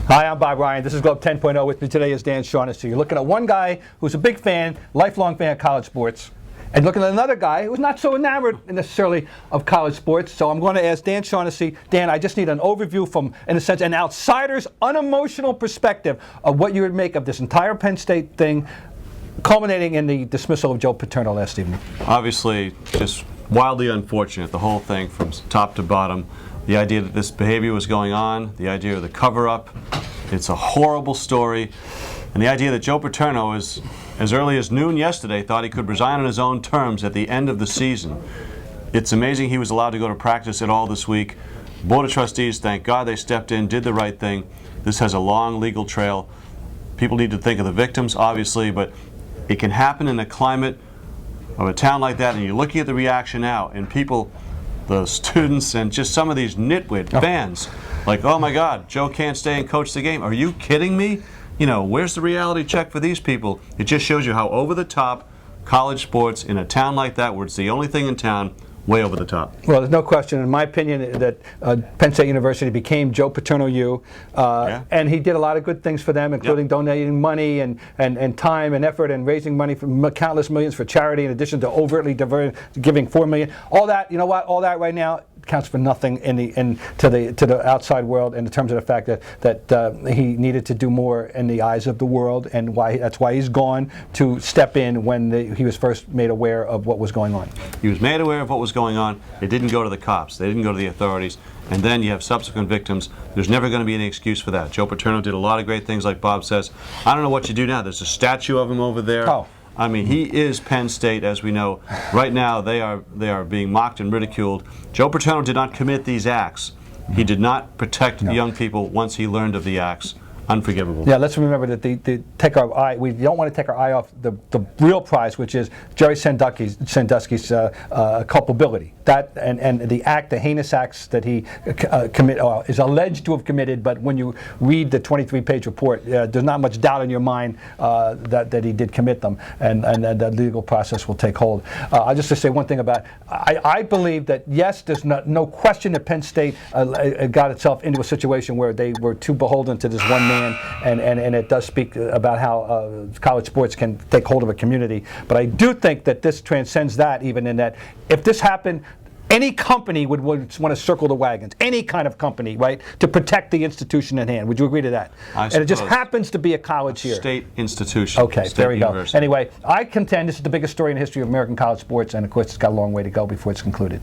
Hi, I'm Bob Ryan. This is Globe 10.0. With me today is Dan Shaughnessy. You're looking at one guy who's a big fan, lifelong fan of college sports, and looking at another guy who's not so enamored necessarily of college sports. So I'm going to ask Dan Shaughnessy. Dan, I just need an overview from, in a sense, an outsider's unemotional perspective of what you would make of this entire Penn State thing, culminating in the dismissal of Joe Paterno last evening. Obviously, just wildly unfortunate, the whole thing from top to bottom. The idea that this behavior was going on, the idea of the cover-up, it's a horrible story. And the idea that Joe Paterno, as early as noon yesterday, thought he could resign on his own terms at the end of the season. It's amazing he was allowed to go to practice at all this week. Board of Trustees, thank God they stepped in, did the right thing. This has a long legal trail. People need to think of the victims, obviously, but it can happen in a climate of a town like that, and you're looking at the reaction now, and people, the students, and just some of these nitwit fans, like, oh my God, Joe can't stay and coach the game. Are you kidding me? You know, where's the reality check for these people? It just shows you how over the top college sports in a town like that, where it's the only thing in town, way over the top. Well, there's no question, in my opinion, that Penn State University became Joe Paterno U, and he did a lot of good things for them, including donating money and time and effort and raising money for countless millions for charity, in addition to overtly giving $4 million. All that, you know what? All that right now counts for nothing to the outside world, in terms of the fact that he needed to do more in the eyes of the world, and that's why he's gone to step in when he was first made aware of what was going on. He was made aware of what was going on. It didn't go to the cops. They didn't go to the authorities. And then you have subsequent victims. There's never going to be any excuse for that. Joe Paterno did a lot of great things, like Bob says. I don't know what you do now. There's a statue of him over there. Oh. I mean, he is Penn State, as we know. Right now, they are being mocked and ridiculed. Joe Paterno did not commit these acts. He did not protect young people once he learned of the acts. Unforgivable. Yeah, let's remember that we don't want to take our eye off the real prize, which is Jerry Sandusky's culpability. That and the act, the heinous acts that he is alleged to have committed, but when you read the 23-page report, there's not much doubt in your mind that he did commit them, and the legal process will take hold. I'll just say one thing about I believe that, yes, there's no question that Penn State got itself into a situation where they were too beholden to this one man. And it does speak about how college sports can take hold of a community. But I do think that this transcends that, even in that if this happened, any company would want to circle the wagons, any kind of company, right, to protect the institution at hand. Would you agree to that? I suppose. And it just happens to be a college here. State institution. Okay, state there you university. go. Anyway, I contend this is the biggest story in the history of American college sports, and of course it's got a long way to go before it's concluded.